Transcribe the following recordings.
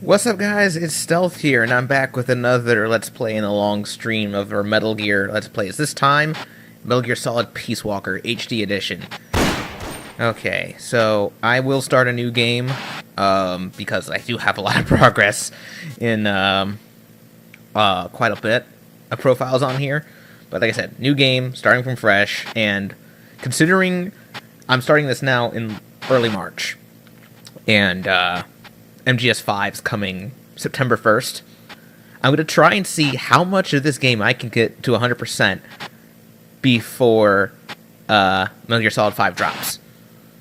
What's up, guys? It's Stealth here, and I'm back with another Let's Play in a long stream of our Metal Gear Let's Plays. This time, Metal Gear Solid Peace Walker HD Edition. Okay, so I will start a new game, because I do have a lot of progress in quite a bit of profiles on here. But like I said, new game, starting from fresh, and considering I'm starting this now in early March, and MGS5's coming September 1st. I'm going to try and see how much of this game I can get to 100% before Metal Gear Solid 5 drops.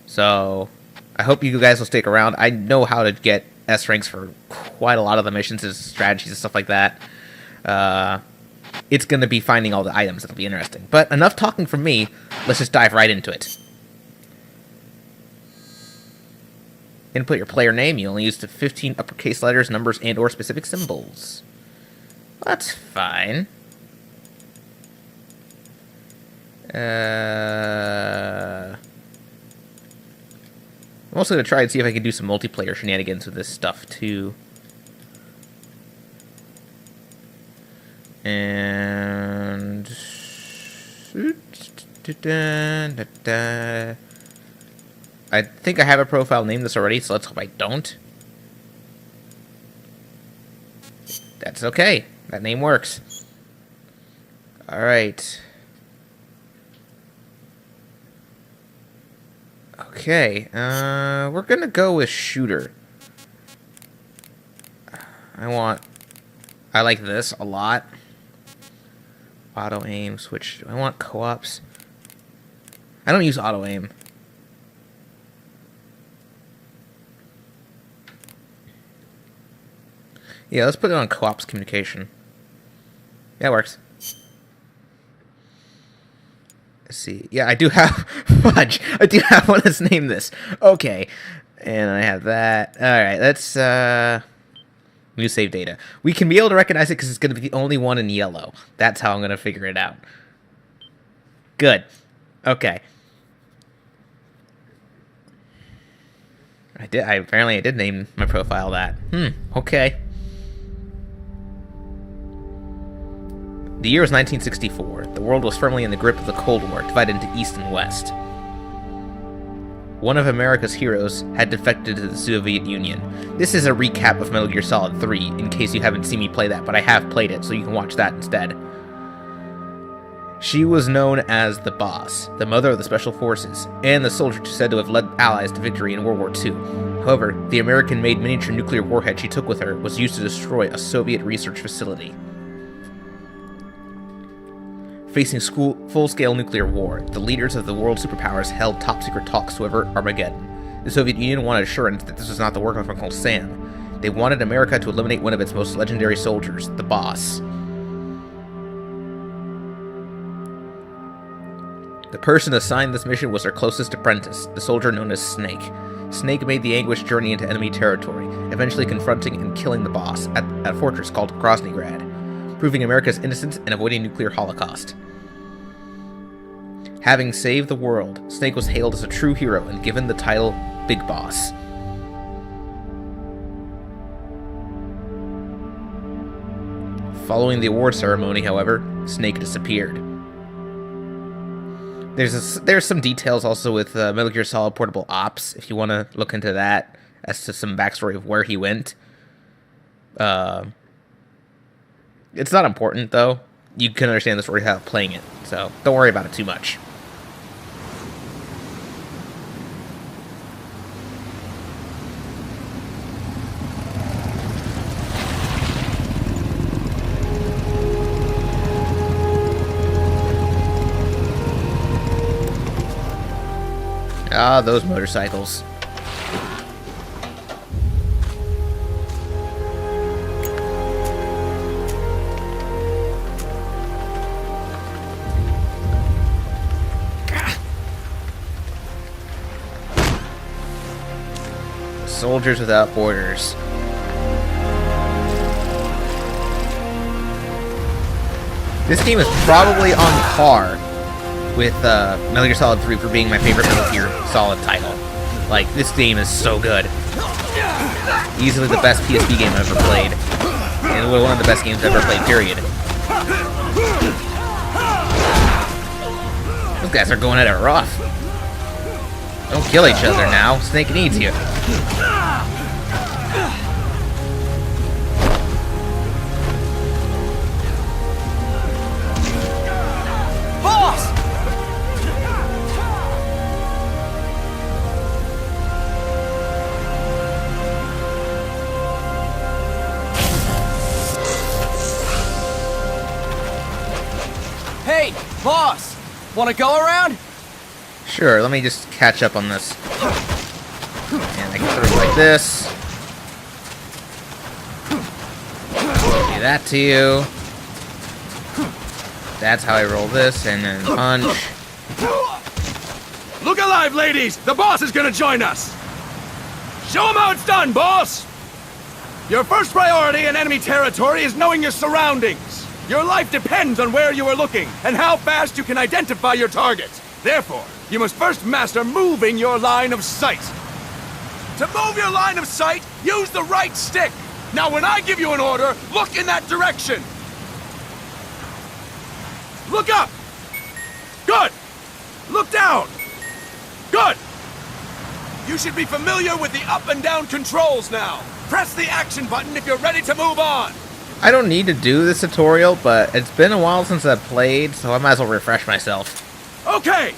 So, I hope you guys will stick around. I know how to get S ranks for quite a lot of the missions and strategies and stuff like that. It's going to be finding all the items that'll be interesting. But enough talking from me. Let's just dive right into it. Input your player name. You only use the 15 uppercase letters, numbers, and or specific symbols. That's fine. I'm also going to try and see if I can do some multiplayer shenanigans with this stuff, too. And I think I have a profile named this already, so let's hope I don't. That's okay. That name works. Alright. Okay, we're gonna go with shooter. I like this a lot. Auto aim, switch. I want co-ops. I don't use auto aim. Yeah, let's put it on co-ops communication. Yeah, it works. Let's see. Yeah, I do have... Fudge! I do have one that's named this. Okay. And I have that. Alright, let's... New save data. We can be able to recognize it because it's going to be the only one in yellow. That's how I'm going to figure it out. Good. Okay. Apparently I did name my profile that. Okay. The year was 1964. The world was firmly in the grip of the Cold War, divided into East and West. One of America's heroes had defected to the Soviet Union. This is a recap of Metal Gear Solid 3, in case you haven't seen me play that, but I have played it, so you can watch that instead. She was known as the Boss, the mother of the Special Forces, and the soldier said to have led Allies to victory in World War II. However, the American-made miniature nuclear warhead she took with her was used to destroy a Soviet research facility. Facing full-scale nuclear war, the leaders of the world superpowers held top-secret talks to avert Armageddon. The Soviet Union wanted assurance that this was not the work of Uncle Sam. They wanted America to eliminate one of its most legendary soldiers, the Boss. The person assigned this mission was their closest apprentice, the soldier known as Snake. Snake made the anguished journey into enemy territory, eventually confronting and killing the Boss at a fortress called Groznygrad, proving America's innocence and avoiding nuclear holocaust. Having saved the world, Snake was hailed as a true hero and given the title Big Boss. Following the award ceremony, however, Snake disappeared. There's some details also with Metal Gear Solid Portable Ops, if you want to look into that, as to some backstory of where he went. It's not important, though. You can understand the story without playing it, so don't worry about it too much. Ah, those motorcycles. Soldiers Without Borders. This game is probably on par with Metal Gear Solid 3 for being my favorite Metal Gear Solid title. Like, this game is so good. Easily the best PSP game I've ever played. And one of the best games I've ever played, period. Those guys are going at it rough. Don't kill each other now. Snake needs you. Boss! Hey, boss! Wanna go around? Sure, let me just catch up on this. And I can throw it like this. Do that to you. That's how I roll this, and then punch. Look alive, ladies! The boss is gonna join us! Show him how it's done, boss! Your first priority in enemy territory is knowing your surroundings. Your life depends on where you are looking, and how fast you can identify your target. Therefore, you must first master moving your line of sight. To move your line of sight, use the right stick. Now when I give you an order, look in that direction. Look up! Good! Look down! Good! You should be familiar with the up and down controls now. Press the action button if you're ready to move on. I don't need to do this tutorial, but it's been a while since I've played, so I might as well refresh myself. Okay!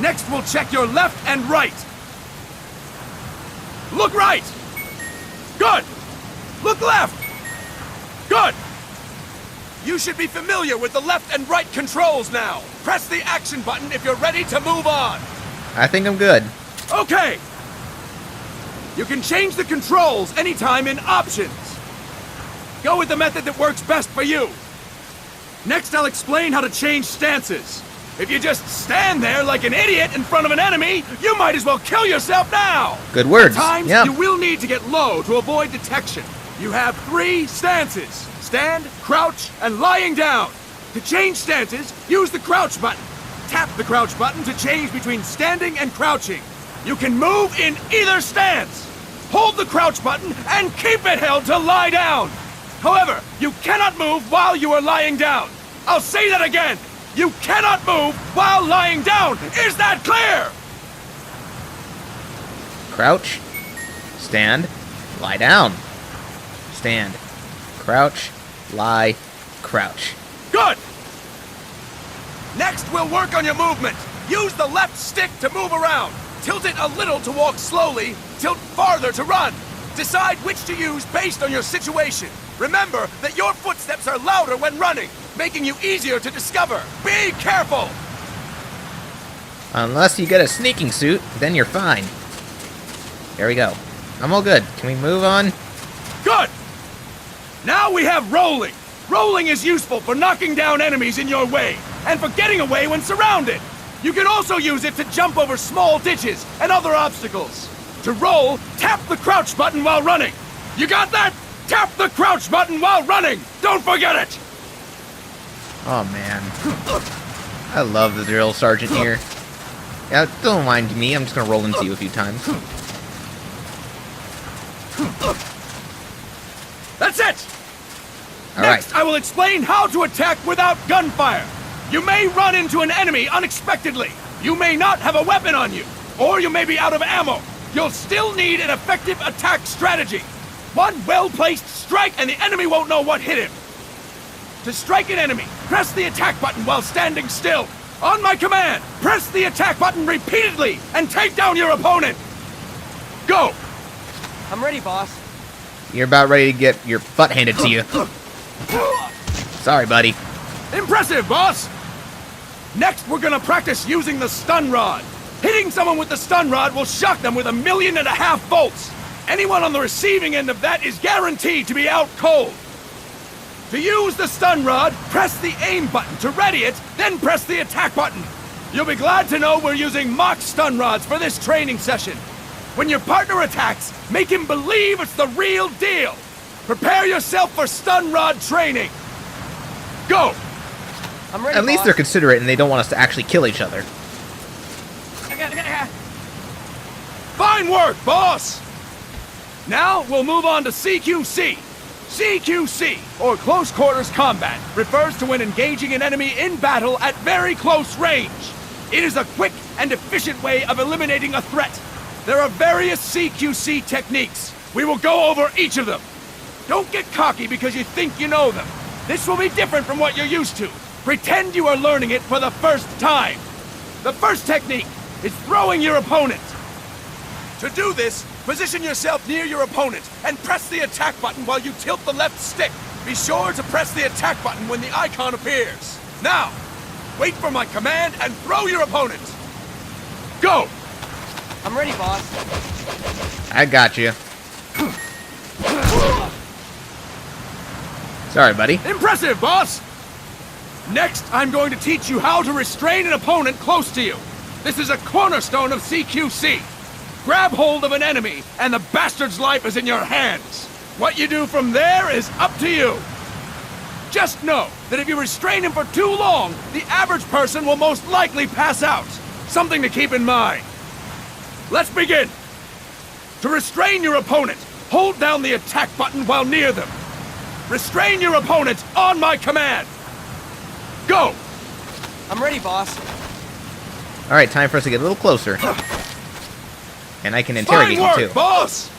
Next we'll check your left and right. Look right! Good! Look left! Good! You should be familiar with the left and right controls now. Press the action button if you're ready to move on. I think I'm good. Okay! You can change the controls anytime in Options. Go with the method that works best for you. Next, I'll explain how to change stances. If you just stand there like an idiot in front of an enemy, you might as well kill yourself now! Good words. At times, yeah. you will need to get low to avoid detection. You have 3 stances. Stand, crouch, and lying down. To change stances, use the crouch button. Tap the crouch button to change between standing and crouching. You can move in either stance. Hold the crouch button and keep it held to lie down. However, you cannot move while you are lying down. I'll say that again. You cannot move while lying down. Is that clear? Crouch. Stand. Lie down. Stand. Crouch. Lie. Crouch. Good! Next, we'll work on your movement. Use the left stick to move around. Tilt it a little to walk slowly. Tilt farther to run. Decide which to use based on your situation. Remember that your footsteps are louder when running, making you easier to discover. Be careful! Unless you get a sneaking suit, then you're fine. There we go. I'm all good. Can we move on? Good! Now we have rolling. Rolling is useful for knocking down enemies in your way, and for getting away when surrounded. You can also use it to jump over small ditches and other obstacles. To roll, tap the crouch button while running. You got that? Tap the crouch button while running! Don't forget it! Oh, man. I love the drill sergeant here. Yeah, don't mind me. I'm just gonna roll into you a few times. That's it! Alright. Next, I will explain how to attack without gunfire. You may run into an enemy unexpectedly. You may not have a weapon on you, or you may be out of ammo. You'll still need an effective attack strategy. One well-placed strike and the enemy won't know what hit him. To strike an enemy, press the attack button while standing still. On my command, press the attack button repeatedly and take down your opponent. Go! I'm ready, boss. You're about ready to get your butt handed to you. Sorry, buddy. Impressive, boss! Next, we're gonna practice using the stun rod. Hitting someone with the stun rod will shock them with 1.5 million volts. Anyone on the receiving end of that is guaranteed to be out cold. To use the stun rod, press the aim button to ready it, then press the attack button. You'll be glad to know we're using mock stun rods for this training session. When your partner attacks, make him believe it's the real deal. Prepare yourself for stun rod training. Go! I'm ready, At least boss. they're considerate and they don't want us to actually kill each other. Fine work, boss! Now we'll move on to CQC. CQC, or Close Quarters Combat, refers to when engaging an enemy in battle at very close range. It is a quick and efficient way of eliminating a threat. There are various CQC techniques. We will go over each of them. Don't get cocky because you think you know them. This will be different from what you're used to. Pretend you are learning it for the first time. The first technique is throwing your opponent. To do this, position yourself near your opponent and press the attack button while you tilt the left stick. Be sure to press the attack button when the icon appears. Now, wait for my command and throw your opponent. Go! I'm ready, boss. I got you. Sorry, buddy. Impressive, boss! Next, I'm going to teach you how to restrain an opponent close to you. This is a cornerstone of CQC. Grab hold of an enemy, and the bastard's life is in your hands. What you do from there is up to you. Just know that if you restrain him for too long, the average person will most likely pass out. Something to keep in mind. Let's begin. To restrain your opponent, hold down the attack button while near them. Restrain your opponent on my command. Go! I'm ready, boss. All right, time for us to get a little closer. And I can interrogate Fine work, you too. boss!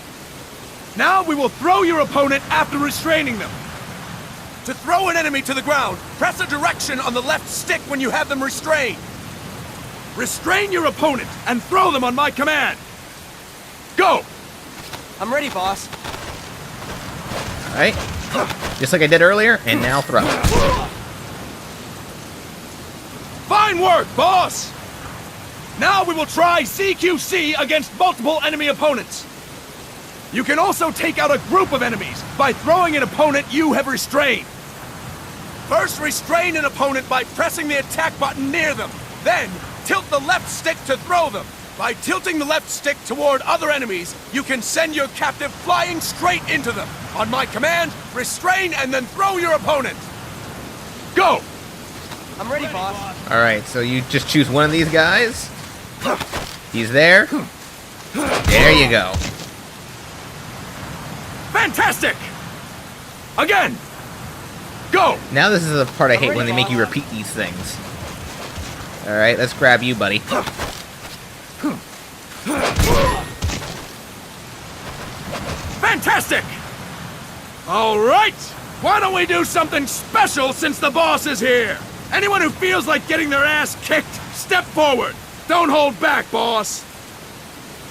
Now we will throw your opponent after restraining them. To throw an enemy to the ground, press a direction on the left stick when you have them restrained. Restrain your opponent and throw them on my command. Go! I'm ready, boss. All right, just like I did earlier, and now throw. Fine work, boss! Now we will try CQC against multiple enemy opponents. You can also take out a group of enemies by throwing an opponent you have restrained. First, restrain an opponent by pressing the attack button near them. Then, tilt the left stick to throw them. By tilting the left stick toward other enemies, you can send your captive flying straight into them. On my command, restrain and then throw your opponent. Go! I'm ready, boss. All right, so you just choose one of these guys. He's there. There you go. Fantastic! Again! Go! Now this is the part I hate when they make you repeat these things. All right, let's grab you, buddy. Fantastic! All right! Why don't we do something special since the boss is here? Anyone who feels like getting their ass kicked, step forward. Don't hold back, boss.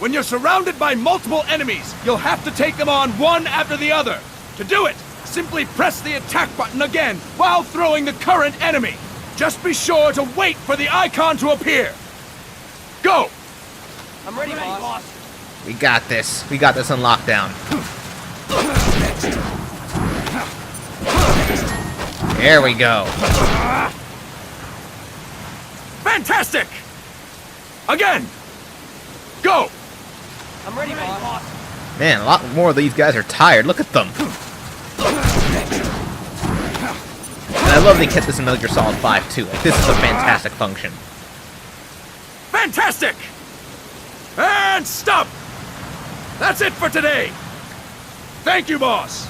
When you're surrounded by multiple enemies, you'll have to take them on one after the other. To do it, simply press the attack button again while throwing the current enemy. Just be sure to wait for the icon to appear. Go! I'm ready, boss. We got this. We got this on lockdown. There we go. Fantastic! Again! Go! I'm ready, boss. Man, a lot more of these guys are tired. Look at them. And I love they kept this in Metal Gear Solid 5 too. Like, this is a fantastic function. Fantastic! And stop! That's it for today! Thank you, boss!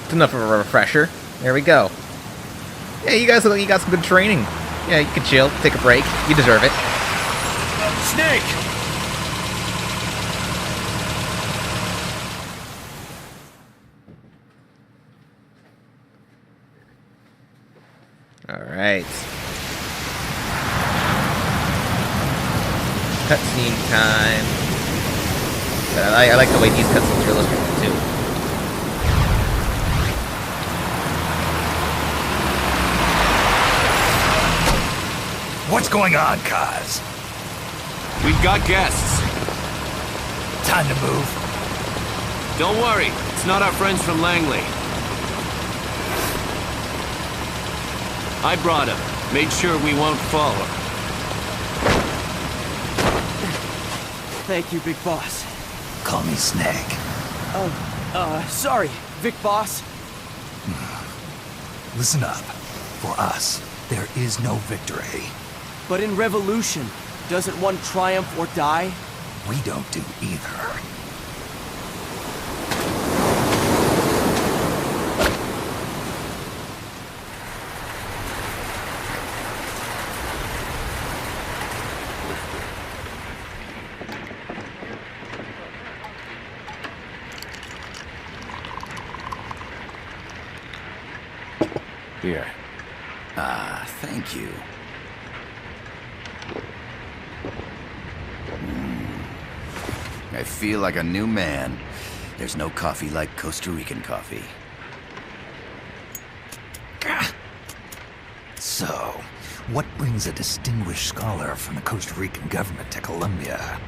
It's enough of a refresher. There we go. Yeah, you guys look like you got some good training. Yeah, you can chill, take a break. You deserve it. Snake! Alright. Cutscene time. But I like the way these cutscenes are illustrated too. What's going on, Kaz? We've got guests. Time to move. Don't worry, it's not our friends from Langley. I brought him. Made sure we won't fall. Thank you, Big Boss. Call me Snake. Sorry, Vic Boss. Listen up. For us, there is no victory. But in Revolution, doesn't one triumph or die? we don't do either. Here. Ah, thank you. I feel like a new man. There's no coffee like Costa Rican coffee. So, what brings a distinguished scholar from the Costa Rican government to Colombia?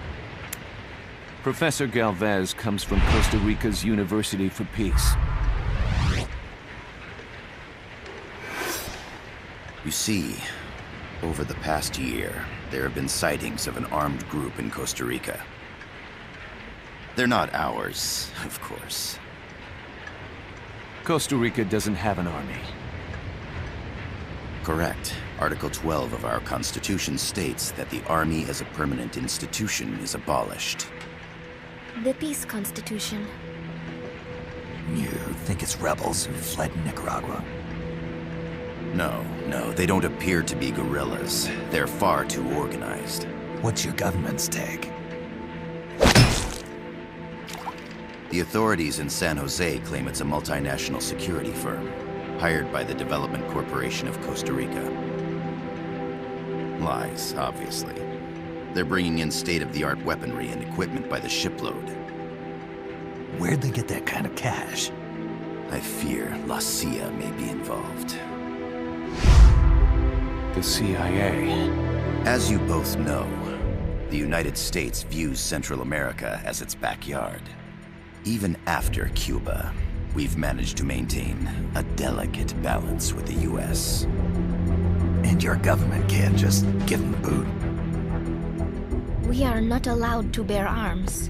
Professor Galvez comes from Costa Rica's University for Peace. You see, over the past year, there have been sightings of an armed group in Costa Rica. They're not ours, of course. Costa Rica doesn't have an army. Correct. Article 12 of our Constitution states that the Army as a permanent institution is abolished. The Peace Constitution. You think it's rebels who fled Nicaragua? No, they don't appear to be guerrillas. They're far too organized. What's your government's take? The authorities in San Jose claim it's a multinational security firm, hired by the Development Corporation of Costa Rica. Lies, obviously. They're bringing in state-of-the-art weaponry and equipment by the shipload. Where'd they get that kind of cash? I fear La CIA may be involved. The CIA. As you both know, the United States views Central America as its backyard. Even after Cuba, we've managed to maintain a delicate balance with the US. And your government can't just give them the boot? We are not allowed to bear arms.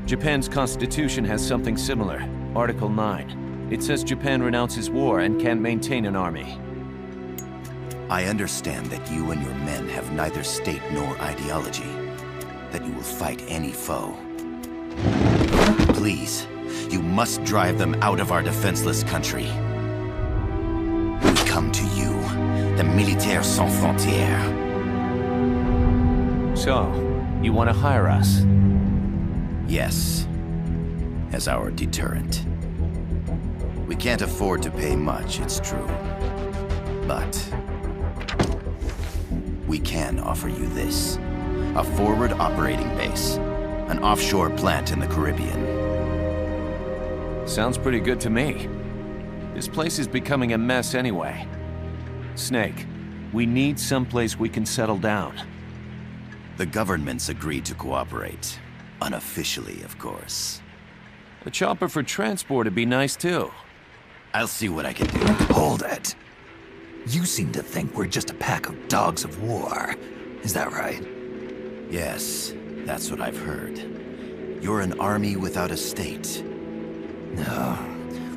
Japan's constitution has something similar. Article 9. It says Japan renounces war and can't maintain an army. I understand that you and your men have neither state nor ideology. That you will fight any foe. Please, you must drive them out of our defenseless country. We come to you, the Militaires Sans Frontières. So, you want to hire us? Yes, as our deterrent. We can't afford to pay much, it's true. But we can offer you this. A forward operating base. An offshore plant in the Caribbean. Sounds pretty good to me. This place is becoming a mess anyway. Snake, we need someplace we can settle down. The government's agreed to cooperate. Unofficially, of course. A chopper for transport would be nice too. I'll see what I can do. Hold it. You seem to think we're just a pack of dogs of war. Is that right? Yes, that's what I've heard. You're an army without a state. No,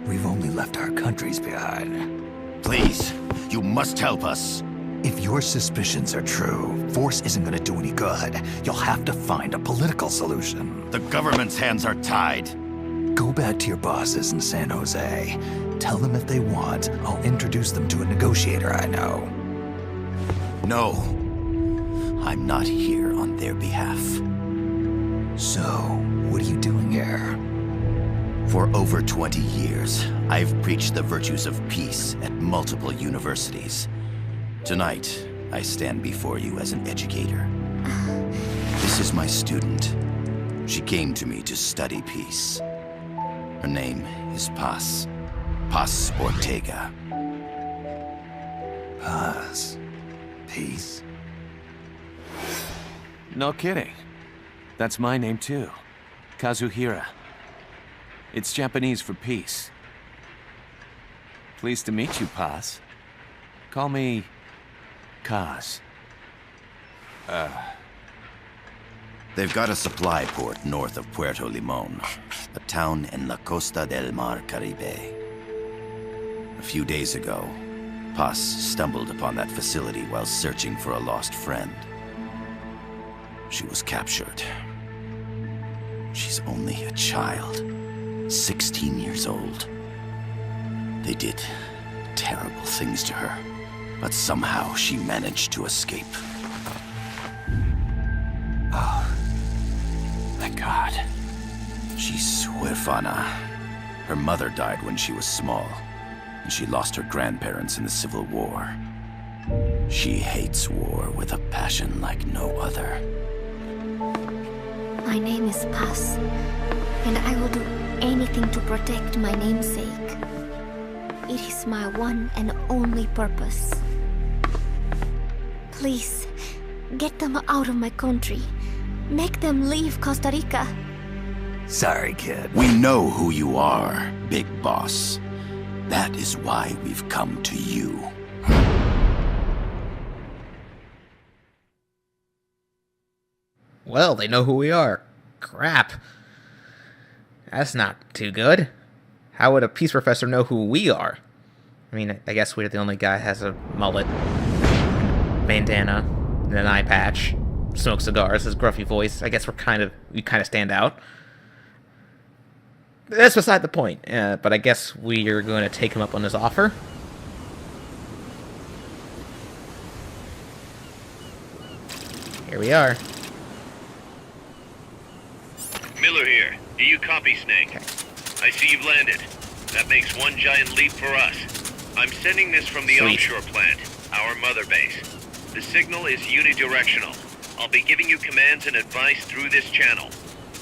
we've only left our countries behind. Please, you must help us. If your suspicions are true, force isn't gonna do any good. You'll have to find a political solution. The government's hands are tied. Go back to your bosses in San Jose. Tell them if they want, I'll introduce them to a negotiator I know. No, I'm not here on their behalf. So, what are you doing here? For over 20 years, I've preached the virtues of peace at multiple universities. Tonight, I stand before you as an educator. This is my student. She came to me to study peace. Her name is Paz. Paz Ortega. Paz. Peace. No kidding. That's my name too. Kazuhira. It's Japanese for peace. Pleased to meet you, Paz. Call me Kaz. They've got a supply port north of Puerto Limon, a town in La Costa del Mar Caribe. A few days ago, Paz stumbled upon that facility while searching for a lost friend. she was captured. She's only a child, 16 years old. They did terrible things to her, but somehow she managed to escape. Oh, thank God. She's huérfana. Her mother died when she was small, and she lost her grandparents in the Civil War. She hates war with a passion like no other. My name is Paz, and I will do anything to protect my namesake. It is my one and only purpose. Please, get them out of my country. Make them leave Costa Rica. Sorry, kid. We know who you are, Big Boss. That is why we've come to you. Well, they know who we are. Crap. That's not too good. How would a peace professor know who we are? I mean, I guess we're the only guy who has a mullet, bandana, and an eye patch, smokes cigars, his gruffy voice. I guess we kind of stand out. That's beside the point. But I guess we are going to take him up on his offer. Here we are. Miller here. Do you copy, Snake? Okay. I see you've landed. That makes one giant leap for us. I'm sending this from the Sweet. offshore plant, our mother base. The signal is unidirectional. I'll be giving you commands and advice through this channel.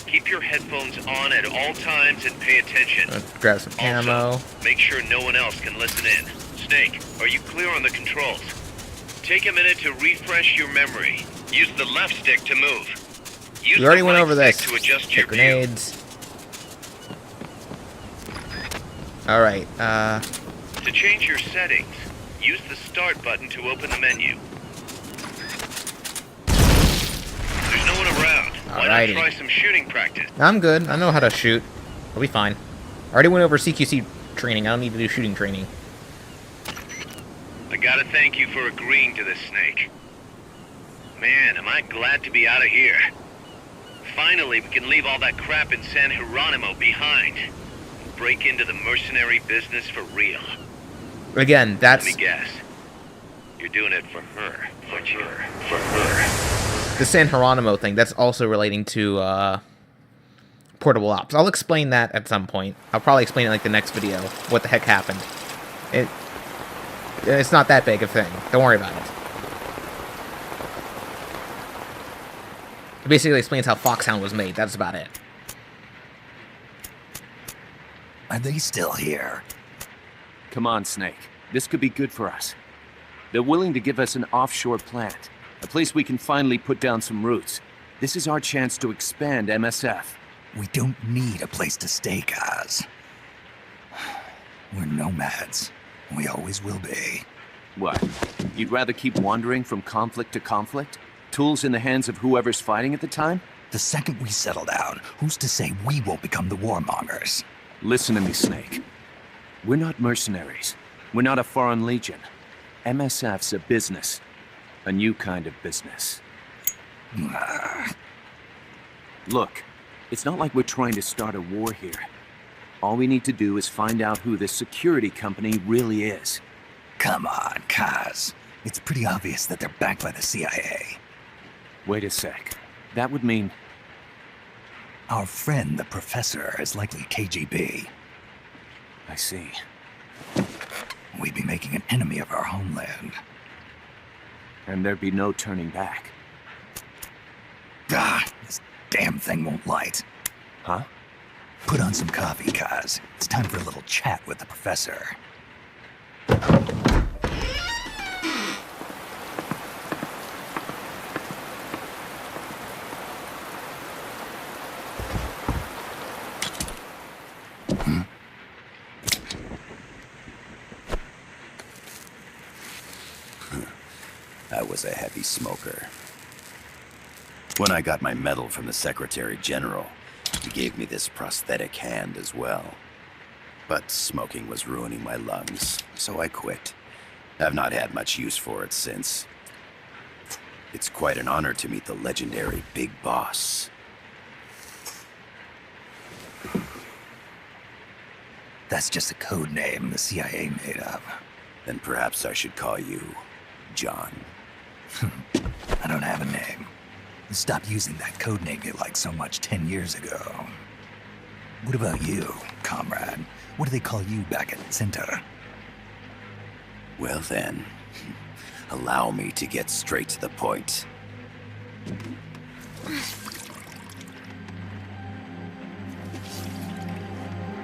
Keep your headphones on at all times and pay attention. Grab some ammo. Also, make sure no one else can listen in. Snake, are you clear on the controls? Take a minute to refresh your memory. Use the left stick to move. Use We already the went right over this. stick to adjust Take your view. grenades. Alright, To change your settings, use the start button to open the menu. There's no one around. Why not Alrighty. try some shooting practice? I'm good. I know how to shoot. I'll be fine. I already went over CQC training. I don't need to do shooting training. I gotta thank you for agreeing to this, Snake. Man, am I glad to be out of here. Finally, we can leave all that crap in San Geronimo behind. And break into the mercenary business for real. Again, that's... Let me guess. You're doing it for her, aren't you? For her. The San Geronimo thing, that's also relating to portable ops. I'll explain that at some point. I'll probably explain it like the next video, what the heck happened. It's not that big of a thing. Don't worry about it. It basically explains how Foxhound was made. That's about it. Are they still here? Come on, Snake. This could be good for us. They're willing to give us an offshore plant. A place we can finally put down some roots. This is our chance to expand MSF. We don't need a place to stay, Kaz. We're nomads. We always will be. What? You'd rather keep wandering from conflict to conflict? Tools in the hands of whoever's fighting at the time? The second we settle down, who's to say we won't become the warmongers? Listen to me, Snake. We're not mercenaries. We're not a foreign legion. MSF's a business. A new kind of business. Look, it's not like we're trying to start a war here. All we need to do is find out who this security company really is. Come on, Kaz. It's pretty obvious that they're backed by the CIA. Wait a sec. That would mean... Our friend, the professor, is likely KGB. I see. We'd be making an enemy of our homeland. And there'd be no turning back. This damn thing won't light. Huh? Put on some coffee, Kaz. It's time for a little chat with the professor. I was a heavy smoker. When I got my medal from the Secretary General, he gave me this prosthetic hand as well. But smoking was ruining my lungs, so I quit. I've not had much use for it since. It's quite an honor to meet the legendary Big Boss. That's just a code name the CIA made up. Then perhaps I should call you John. I don't have a name. Stop using that code name you liked so much 10 years ago. What about you, comrade? What do they call you back at Center? Well then, allow me to get straight to the point.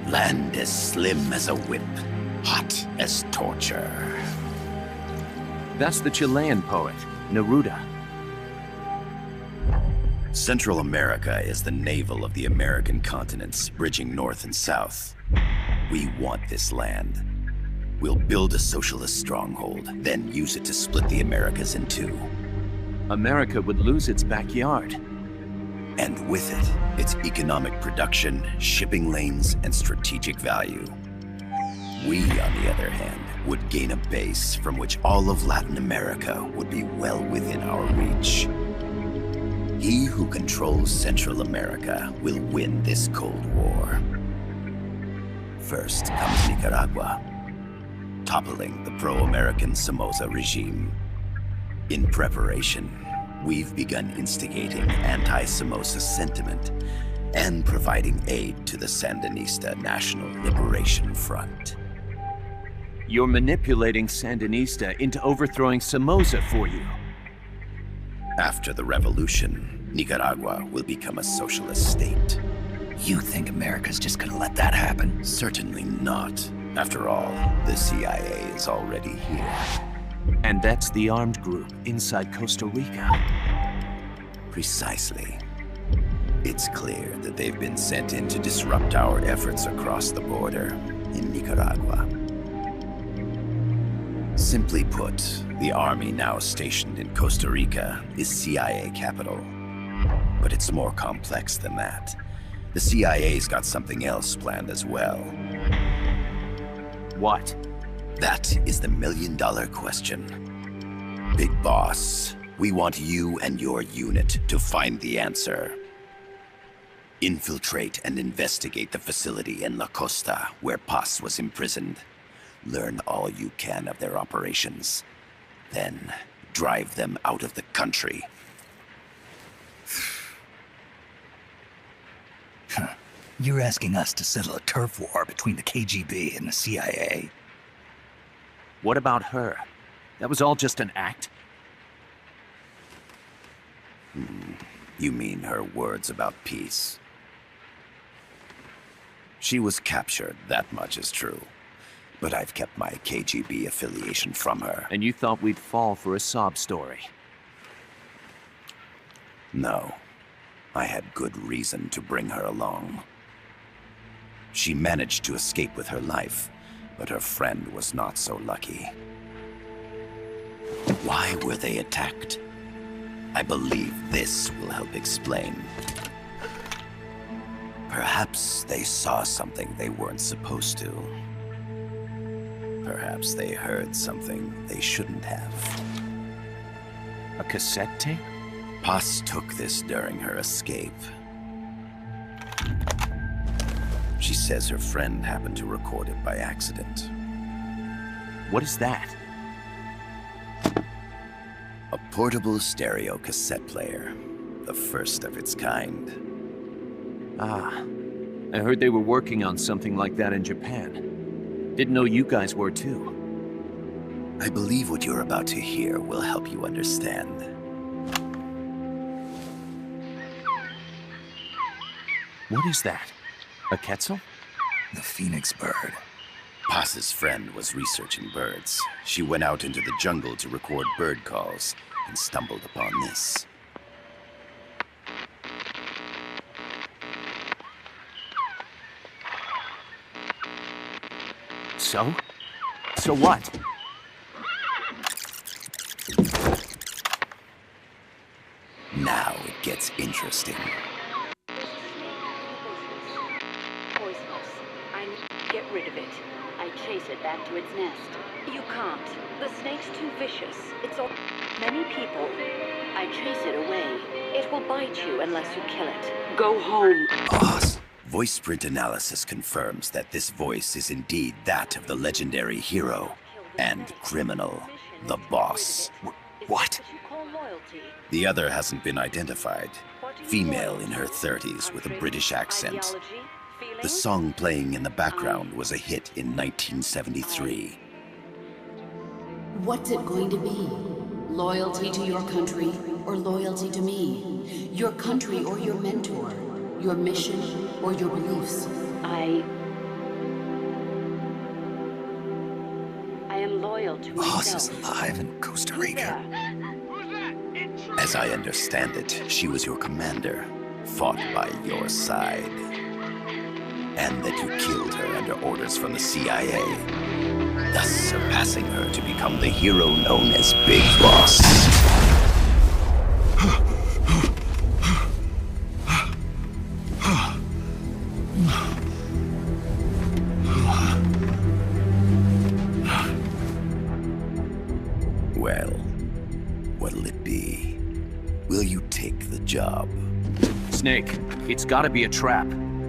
Land as slim as a whip, hot as torture. That's the Chilean poet, Neruda. Central America is the navel of the American continents, bridging north and south. We want this land. We'll build a socialist stronghold, then use it to split the Americas in two. America would lose its backyard. And with it, its economic production, shipping lanes, and strategic value. We, on the other hand, would gain a base from which all of Latin America would be well within our reach. He who controls Central America will win this Cold War. First comes Nicaragua, toppling the pro-American Somoza regime. In preparation, we've begun instigating anti-Somoza sentiment and providing aid to the Sandinista National Liberation Front. You're manipulating Sandinista into overthrowing Somoza for you. After the revolution, Nicaragua will become a socialist state. You think America's just gonna let that happen? Certainly not. After all, the CIA is already here. And that's the armed group inside Costa Rica. Precisely. It's clear that they've been sent in to disrupt our efforts across the border in Nicaragua. Simply put, the army now stationed in Costa Rica is CIA capital. But it's more complex than that. The CIA's got something else planned as well. What? That is the million-dollar question. Big Boss, we want you and your unit to find the answer. Infiltrate and investigate the facility in La Costa, where Paz was imprisoned. Learn all you can of their operations. Then, drive them out of the country. You're asking us to settle a turf war between the KGB and the CIA? What about her? That was all just an act? You mean her words about peace? She was captured, that much is true. But I've kept my KGB affiliation from her. And you thought we'd fall for a sob story? No. I had good reason to bring her along. She managed to escape with her life, but her friend was not so lucky. Why were they attacked? I believe this will help explain. Perhaps they saw something they weren't supposed to. Perhaps they heard something they shouldn't have. A cassette tape? Paz took this during her escape. She says her friend happened to record it by accident. What is that? A portable stereo cassette player. The first of its kind. Ah, I heard they were working on something like that in Japan. Didn't know you guys were too. I believe what you're about to hear will help you understand. What is that? A Quetzal? The phoenix bird. Paz's friend was researching birds. She went out into the jungle to record bird calls and stumbled upon this. So? So what? Now it gets interesting. Poisonous. I need to get rid of it. I chase it back to its nest. You can't. The snake's too vicious. It's all many people. I chase it away. It will bite you unless you kill it. Go home. Boss. Voice print analysis confirms that this voice is indeed that of the legendary hero and criminal, the boss. What? The other hasn't been identified. Female in her 30s with a British accent. The song playing in the background was a hit in 1973. What's it going to be? Loyalty to your country or loyalty to me? Your country or your mentor? Your mission or your beliefs? I am loyal to Boss myself. is alive in Costa Rica. As I understand it, she was your commander, fought by your side. And that you killed her under orders from the CIA, thus surpassing her to become the hero known as Big Boss. Well, what'll it be? Will you take the job? Snake, it's gotta be a trap.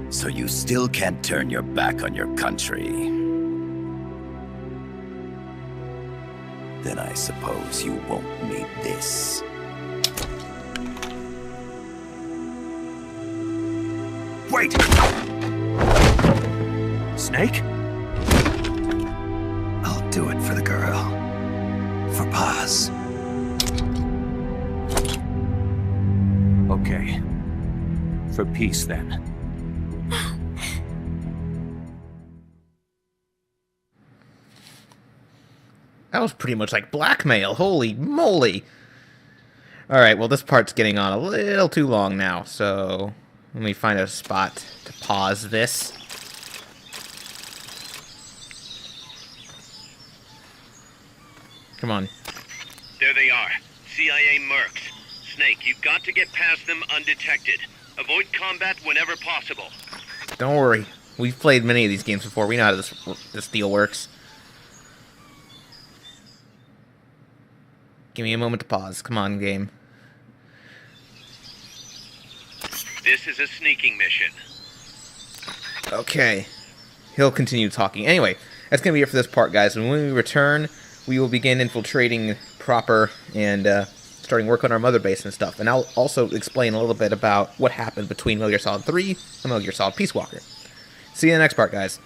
So you still can't turn your back on your country? Then I suppose you won't need this. Wait! Snake? I'll do it for the girl. For Paz. Okay. For peace, then. That was pretty much like blackmail. Holy moly. Alright, well this part's getting on a little too long now, so let me find a spot to pause this. Come on. There they are. CIA mercs. Snake, you've got to get past them undetected. Avoid combat whenever possible. Don't worry. We've played many of these games before. We know how this deal works. Give me a moment to pause. Come on, game. This is a sneaking mission. Okay. He'll continue talking. Anyway, that's going to be it for this part, guys. And when we return, we will begin infiltrating proper and starting work on our mother base and stuff. And I'll also explain a little bit about what happened between Metal Gear Solid 3 and Metal Gear Solid Peace Walker. See you in the next part, guys.